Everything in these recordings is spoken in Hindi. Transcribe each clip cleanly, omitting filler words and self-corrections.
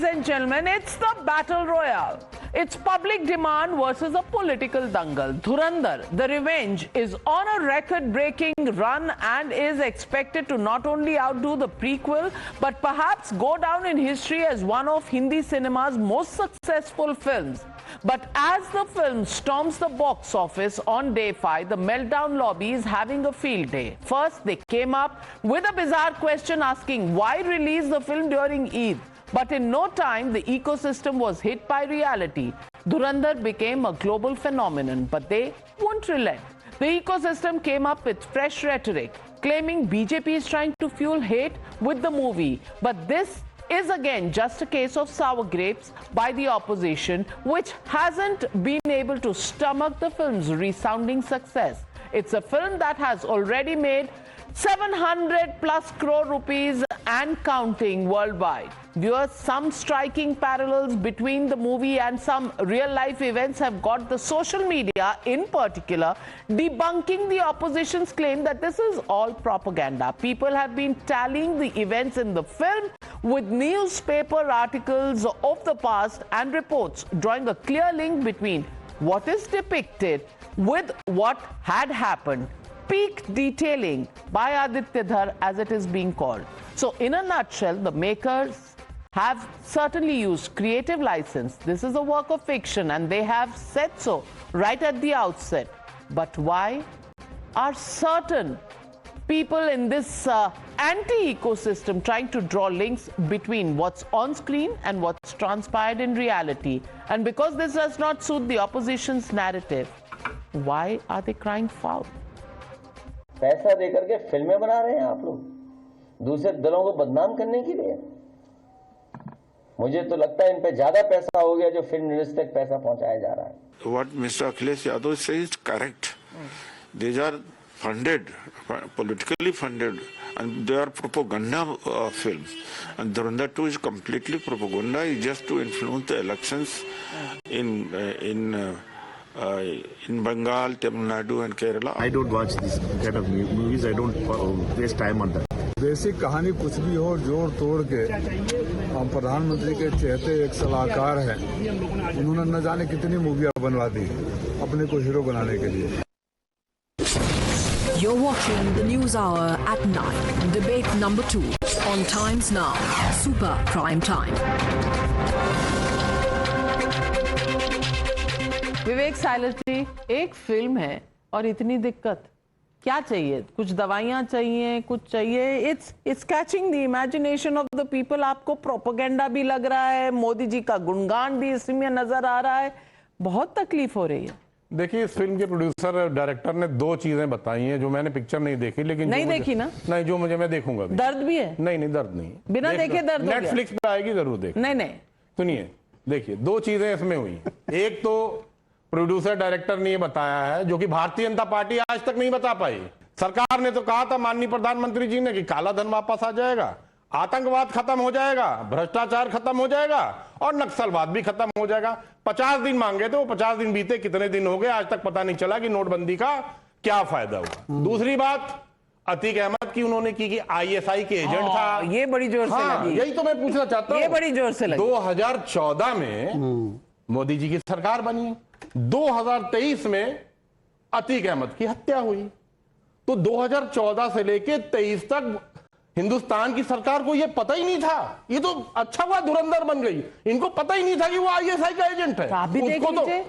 and gentlemen, it's the battle royale. It's public demand versus a political dangal. Dhurandhar, The Revenge, is on a record-breaking run and is expected to not only outdo the prequel, but perhaps go down in history as one of Hindi cinema's most successful films. But as the film storms the box office on day 5, the Meltdown lobby is having a field day. First, they came up with a bizarre question asking why release the film during Eid. But in no time, the ecosystem was hit by reality. Dhurandhar became a global phenomenon, but they won't relent. The ecosystem came up with fresh rhetoric, claiming BJP is trying to fuel hate with the movie. But this is again just a case of sour grapes by the opposition, which hasn't been able to stomach the film's resounding success. It's a film that has already made 700 plus crore rupees and counting worldwide. Viewers, some striking parallels between the movie and some real-life events have got the social media, in particular, debunking the opposition's claim that this is all propaganda. People have been tallying the events in the film with newspaper articles of the past and reports, drawing a clear link between what is depicted with what had happened. Peak detailing by Aditya Dhar, as it is being called. So in a nutshell, the makers have certainly used creative license. This is a work of fiction and they have said so right at the outset. But why are certain people in this anti-ecosystem trying to draw links between what's on screen and what's transpired in reality? And because this does not suit the opposition's narrative, why are they crying foul? पैसा देकर के फिल्में बना रहे हैं आप लोग दूसरे दलों को बदनाम करने के लिए। मुझे तो लगता है इन पे ज्यादा पैसा हो गया जो फिल्म इंडस्ट्री तक पैसा पहुंचाया जा रहा है। What Mr. Akhilesh Yadav says is correct. These are funded, politically funded, and they are propaganda films. And Dhurandhar 2 is completely propaganda. It's just to influence the elections in Bengal, Tamil Nadu and Kerala. I don't watch this kind of movies. I don't waste time on that. Basic कहानी कुछ भी हो, जोड़ तोड़ के हम प्रधानमंत्री के चहेते एक सलाहकार हैं, उन्होंने न जाने कितनी मूवियां बनवा दी अपने को हीरो बनाने के लिए। You're watching the News Hour at 9, debate number 2 on Times Now, Super Prime Time. विवेक साइलर जी, एक फिल्म है और इतनी दिक्कत क्या चाहिए? कुछ दवाइयां चाहिए, कुछ चाहिए। It's catching the imagination of the people. आपको प्रोपेगेंडा भी लग रहा है, मोदी जी का गुणगान भी इसमें नजर आ रहा है। बहुत तकलीफ हो रही है। देखिए, इस फिल्म के प्रोड्यूसर और डायरेक्टर ने 2 चीजें बताई हैं जो मैंने पिक्चर नहीं देखी, लेकिन नहीं देखी ना? नहीं, जो मुझे मैं देखूंगा। दर्द भी है? नहीं, दर्द नहीं। बिना देखे दर्द? नेटफ्लिक्स पे आएगी, जरूर देख। नहीं, सुनिए, देखिए 2 चीजें इसमें हुई। एक तो प्रोड्यूसर डायरेक्टर ने ये बताया है जो कि भारतीय जनता पार्टी आज तक नहीं बता पाई। सरकार ने तो कहा था, माननीय प्रधानमंत्री जी ने, कि काला धन वापस आ जाएगा, आतंकवाद खत्म हो जाएगा, भ्रष्टाचार खत्म हो जाएगा और नक्सलवाद भी खत्म हो जाएगा। 50 दिन मांगे थे, वो 50 दिन बीते, कितने दिन हो गए आज तक पता नहीं चला कि नोटबंदी का क्या फायदा हुआ। दूसरी बात अतीक अहमद की उन्होंने की कि ISI के एजेंट था। ये बड़ी जोर से लगी। यही तो मैं पूछना चाहता हूं। ये बड़ी जोर से लगी। 2014 में मोदी जी की सरकार बनी, 2023 में अतीक अहमद की हत्या हुई। तो 2014 से लेके 23 तक हिंदुस्तान की सरकार को यह पता ही नहीं था। ये तो अच्छा हुआ धुरंधर बन गई, इनको पता ही नहीं था कि वो ISI का एजेंट है।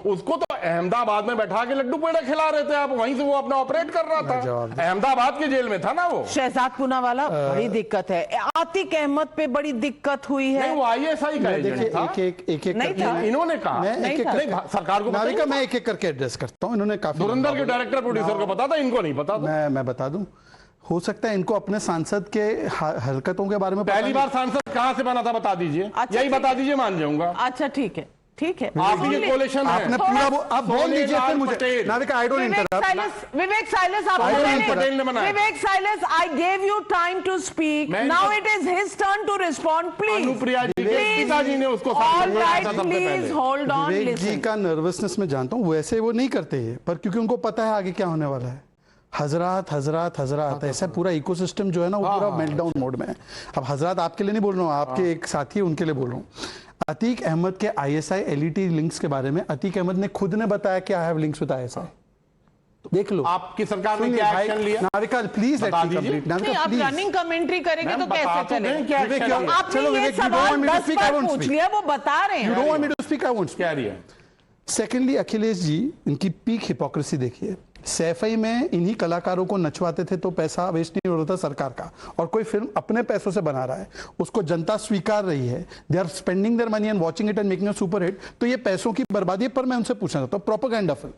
उसको तो अहमदाबाद में बैठा के लड्डू पेड़ा खिला रहे थे आप, वहीं से वो अपना ऑपरेट कर रहा था। अहमदाबाद के जेल में था ना वो। शहजाद पूनावाला, बड़ी दिक्कत है। आतिक अहमद पे बड़ी दिक्कत हुई है। नहीं, वो ISI का एजेंट था। एक इन्होंने कहा सरकार को। मैं एक एक करके एड्रेस करता हूं। इन्होंने काफी धुरंधर के डायरेक्टर प्रोड्यूसर को पता था, इनको नहीं पता था। मैं बता दूं, हो सकता है इनको अपने सांसद के हरकतों के बारे में पहली बार सांसद कहां से बना था बता दीजिए। अच्छा, यही बता दीजिए, मान जाऊंगा। अच्छा, ठीक है। आपकी ये कोलेशन है। आपने पूरा आप बोल दीजिए फिर मुझे। Navika, I don't interrupt. Vivek silence, Patel ने बनाया। Vivek silence, I gave you time to speak, now it is his turn to respond. Please, Anupriya ji के पिताजी ने उसको please hold on. Vivek ji का नर्वसनेस मैं जानता हूं, वैसे वो नहीं करते हैं, पर क्योंकि उनको पता है आगे क्या होने वाला है। हजरात ऐसा पूरा इकोसिस्टम जो है ना, वो पूरा मेल्टडाउन मोड में है। अब हजरात आपके लिए नहीं बोल रहा हूँ, आपके एक साथी उनके लिए बोल रहा हूँ। अतीक अहमद के ISI LET लिंक्स के बारे में अतीक अहमद ने खुद ने बताया कि I have links with ISI। देख लो आपकी सरकार ने क्या एक्शन लिया? Navika please let me complete. Navika आप प्लीज रनिंग कमेंट्री करेंगे तो कैसे चलेगा? चलो आपने ये सवाल 10 बार पूछ लिया, वो बता रहे हैं। You don't want me to speak, I won't क्या रही है? सेकेंडली, अखिलेश जी, इनकी पीक हिपोक्रेसी देखिए। सैफई में इन्हीं कलाकारों को नचवाते थे तो पैसा वेस्ट नहीं हो रहा था सरकार का, और कोई फिल्म अपने पैसों से बना रहा है, उसको जनता स्वीकार रही है, they are spending their money and watching it and making a super hit, तो ये पैसों की बर्बादी है। पर मैं उनसे पूछना चाहता हूँ, प्रोपेगेंडा फिल्म,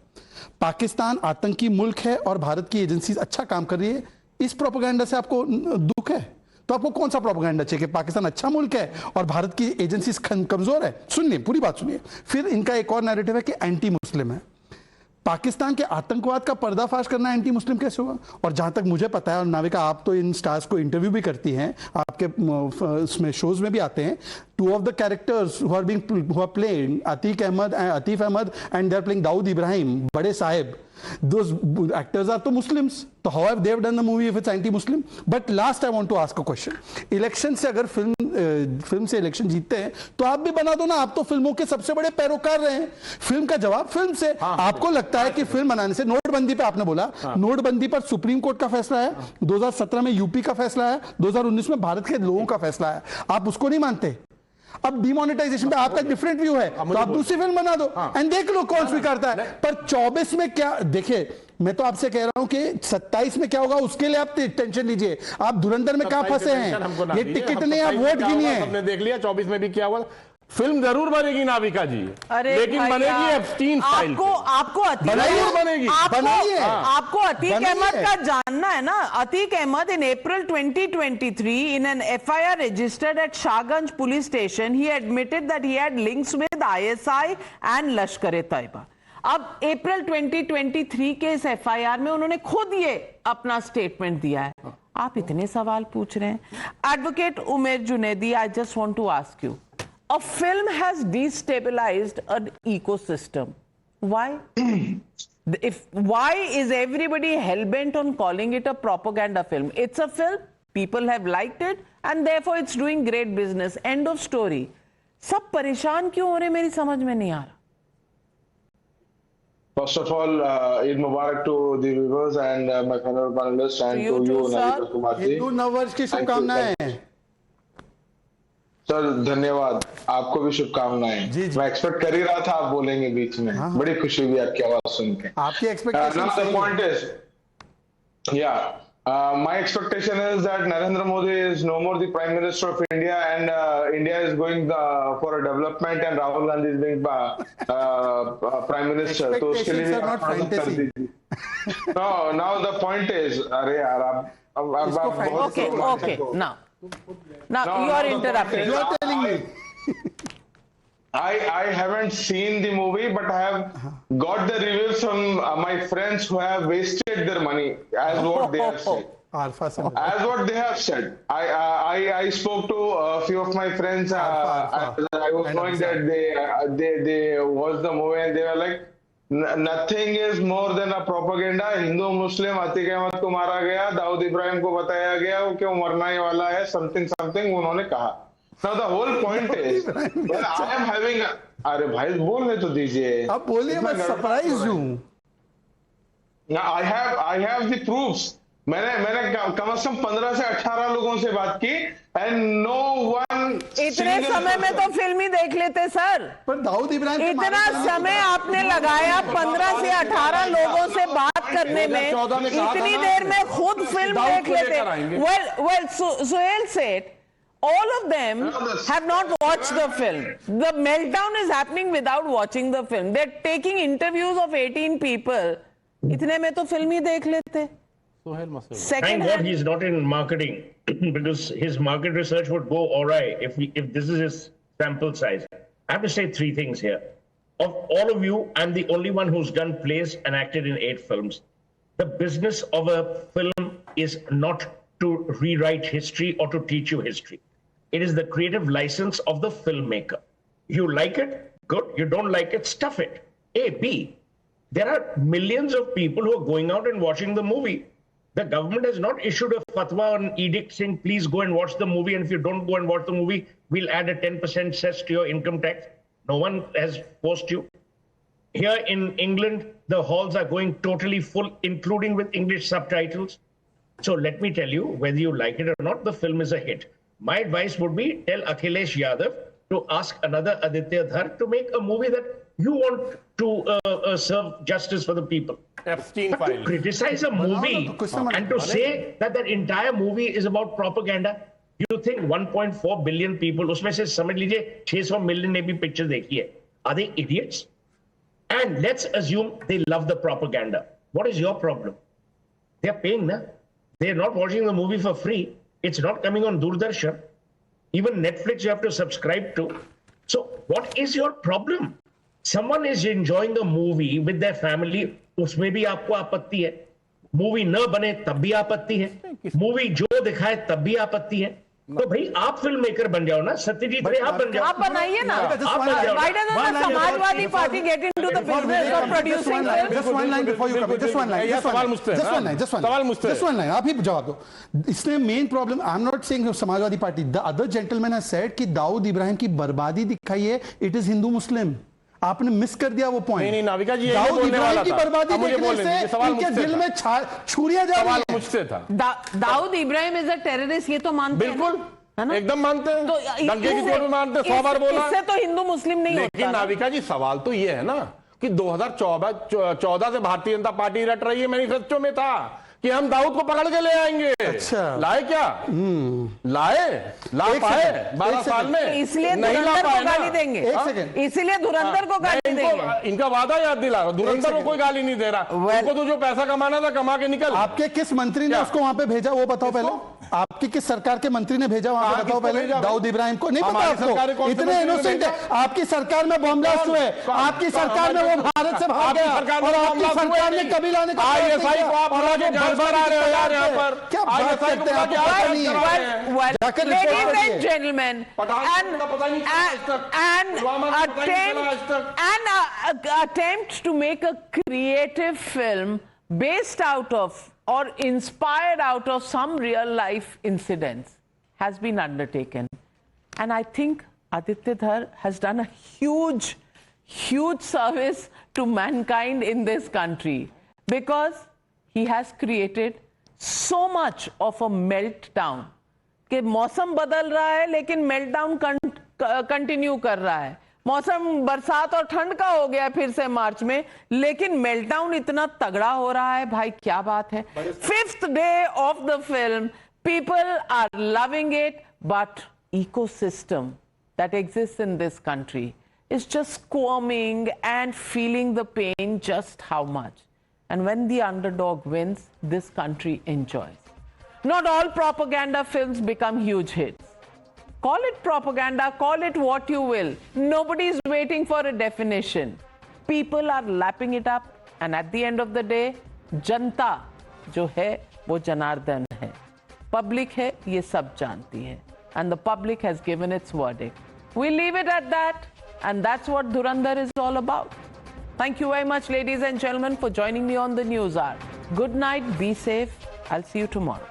पाकिस्तान आतंकी मुल्क है और भारत की एजेंसी अच्छा काम कर रही है, इस प्रोपेगेंडा से आपको दुख है? तो आपको कौन सा प्रोपेगेंडा चाहिए कि पाकिस्तान अच्छा मुल्क है और भारत की एजेंसी कमजोर है? सुनिए, पूरी बात सुनिए। फिर इनका एक और नैरेटिव है कि एंटी मुस्लिम है। पाकिस्तान के आतंकवाद का पर्दाफाश करना एंटी मुस्लिम कैसे हुआ? और जहां तक मुझे पता है, और नाविका आप तो इन स्टार्स को इंटरव्यू भी करती हैं, आपके उसमें शोज में भी आते हैं, 2 of the characters who are playing Atif Ahmed and they're playing Dawood Ibrahim, बड़े साहेब, those actors are तो Muslims, तो how have they done the movie if it's anti-Muslim? But last I want to ask a question. Election से अगर फिल्म से इलेक्शन जीतते हैं तो आप भी बना दो ना, आप तो फिल्मों के सबसे बड़े पैरोकार रहे हैं। फिल्म का जवाब फिल्म से। आपको लगता है कि फिल्म बनाने से, नोटबंदी पे आपने बोला, नोटबंदी पर सुप्रीम कोर्ट का फैसला है, 2017 में यूपी का फैसला है, 2019 में भारत के लोगों का फैसला है, आप उसको नहीं मानते? अब डिमोनेटाइजेशन पे आपका डिफरेंट व्यू है, तो आप दूसरी फिल्म बना दो एंड देख लो कौन स्वीकारता है। पर 24 में क्या, देखिए मैं तो आपसे कह रहा हूं कि 27 में क्या होगा उसके लिए आप टेंशन लीजिए। आप धुरंधर में कहां फंसे हैं? ये टिकट नहीं, आप वोट गिनिए। हमने देख लिया 24 में भी क्या हुआ। फिल्म जरूर बनेगी नाविका जी, अरे लेकिन बनेगी एप्स्टीन स्टाइल पे। आपको बनेगी। आपको अतीक अहमद का जानना है ना। Atiq Ahmad in April 2023 in an FIR registered at Shahganj police station, he admitted that he had links with ISI and Lashkar-e-Taiba। अब अप्रैल 2023 के इस FIR में उन्होंने खुद ये अपना स्टेटमेंट दिया है। आप इतने सवाल पूछ रहे हैं। Advocate Umer Junaidi, I just want to ask you, a film has destabilized an ecosystem. Why? Why is everybody hell-bent on calling it a propaganda film? It's a film, people have liked it, and therefore it's doing great business. End of story. सब परेशान क्यों हो रहे, मेरी समझ में नहीं आ रहा। First of all, Eid Mubarak to the viewers and my fellow panelists and to you, Navika Kumar ji. Hindu नववर्ष की शुभकामनाएं। सर धन्यवाद, आपको भी शुभकामनाएं। मैं एक्सपेक्ट कर ही रहा था आप बोलेंगे बीच में। बड़ी खुशी हुई आपकी आवाज सुन के। आपकी expectation point is, my expectation is that Narendra Modi is no more the Prime Minister of India and India is going for a development and Rahul Gandhi is being Prime Minister. तो उसके लिए not fantasy. No, now the point is, अरे यार आप okay, now you are interrupting. You are telling me. I haven't seen the movie, but I have got the reviews from my friends who have wasted their money, as what they have said. As what they have said. I spoke to a few of my friends. I was knowing that they watched the movie and they were like, nothing is more than a propaganda. Hindu मुस्लिम अतीक अहमद को मारा गया, दाऊद इब्राहिम को बताया गया वो क्यों मरना ही वाला है, something उन्होंने कहा। Now the whole point is, when I am having, अरे भाई बोलने तो दीजिए। आप बोलिए, मैं सरप्राइज हूँ। I have the proofs. मैंने कम से कम 15 से 18 लोगों से बात की and no one। इतने समय में तो फिल्म ही देख लेते सर। पर दाऊद इब्राहिम इतना समय आपने लगाया 15 से 18 लोगों से बात करने में, इतनी देर में खुद फिल्म देख लेते। Well, Suhail said all of them have not watched the film. The meltdown is happening without watching the film. They're taking interviews of 18 people. इतने में तो फिल्म ही देख लेते। Thank God he's not in marketing because his market research would go awry if this is his sample size. I have to say 3 things here. Of all of you, I'm the only one who's done plays and acted in 8 films. The business of a film is not to rewrite history or to teach you history. It is the creative license of the filmmaker. You like it? Good. You don't like it? Stuff it. A. B. There are millions of people who are going out and watching the movie. The government has not issued a fatwa or an edict saying, please go and watch the movie. And if you don't go and watch the movie, we'll add a 10% cess to your income tax. No one has forced you. Here in England, the halls are going totally full, including with English subtitles. So let me tell you, whether you like it or not, the film is a hit. My advice would be, tell Akhilesh Yadav to ask another Aditya Dhar to make a movie that you want to serve justice for the people. Epstein But file. to criticize a movie and to say that that entire movie is about propaganda, you think 1.4 billion people, उसमें से समझ लीजिए 600 million ने भी picture देखी है. Are they idiots? And let's assume they love the propaganda. What is your problem? They're paying, na? They're not watching the movie for free. It's not coming on Doordarshan. Even Netflix you have to subscribe to. So what is your problem? Someone is enjoying a movie with their family, उसमें भी आपको आपत्ति है. मूवी न बने तब भी आपत्ति है. मूवी जो दिखाए तब भी आपत्ति है. तो भाई आप फिल्म मेकर बन जाओ ना, सत्यजीत रे आप बन जाओ. आप बनाइए ना. आप बन जाओ. Why doesn't the Samajwadi Party get into the business of producing films? Just one line before you come. Just one line. Just one line. आप ही जवाब दो. इसने main problem, I am not saying Samajwadi party, the other gentleman has said कि दाऊद इब्राहिम की बर्बादी दिखाई है, इट इज हिंदू मुस्लिम. आपने मिस कर दिया वो पॉइंट. नहीं नाविका जी, दाऊद इब्राहिम की बर्बादी देखने से उनके दिल में छुरियां जा रही हैं. मुझसे था. Dawood Ibrahim is a terrorist, ये तो मानते हैं. बिल्कुल, एकदम मानते हैं. तो दंगे की चोट में मानते हैं, 100 बार बोला. इससे तो हिंदू मुस्लिम नहीं होता. लेकिन नाविका जी सवाल तो ये है ना कि 2014 से भारतीय जनता पार्टी रट रही है, मैनिफेस्टो में था कि हम दाऊद को पकड़ के ले आएंगे. अच्छा. लाए क्या? ला पाए 12 साल में? इसलिए नहीं ला धुरंधर पाए को गाली देंगे. एक सेकंड. इसलिए धुरंधर को गाली देंगे. इनका वादा याद दिला. धुरंधर को कोई गाली नहीं दे रहा. उनको तो जो पैसा कमाना था कमा के निकल. आपके किस मंत्री ने उसको वहां पे भेजा वो बताओ पहले. आपकी किस सरकार के मंत्री ने भेजा वहां पे बताओ पहले. दाऊद इब्राहिम को नहीं पता आपको? इतने इनोसेंट है. आपकी सरकार में बम ब्लास्ट हुए, आपकी सरकार में वो भारत से भाग गया और आपकी सरकार ने कभी लाने का ISI को आप बुला के बर्बाद आ रहे हो यार यहाँ पर. क्या बात करते हैं आप? Ladies and gentlemen, an attempt to make a creative film based out of or inspired out of some real life incidents has been undertaken. And I think Aditya Dhar has done a huge service to mankind in this country, because he has created so much of a meltdown कि मौसम बदल रहा है लेकिन मेल्टडाउन कंटिन्यू कर रहा है. मौसम बरसात और ठंड का हो गया फिर से मार्च में, लेकिन मेल्टडाउन इतना तगड़ा हो रहा है. भाई क्या बात है. 5th day of the film, people are loving it, but ecosystem that exists in this country is just squirming and feeling the pain just how much. And when the underdog wins, this country enjoys. Not all propaganda films become huge hits. Call it propaganda, call it what you will. Nobody is waiting for a definition. People are lapping it up, and at the end of the day, जनता जो है वो जनार्दन है. Public है, ये सब जानती है. And the public has given its verdict. We leave it at that, and that's what Dhurandhar is all about. Thank you very much, ladies and gentlemen, for joining me on the News Hour. Good night, be safe. I'll see you tomorrow.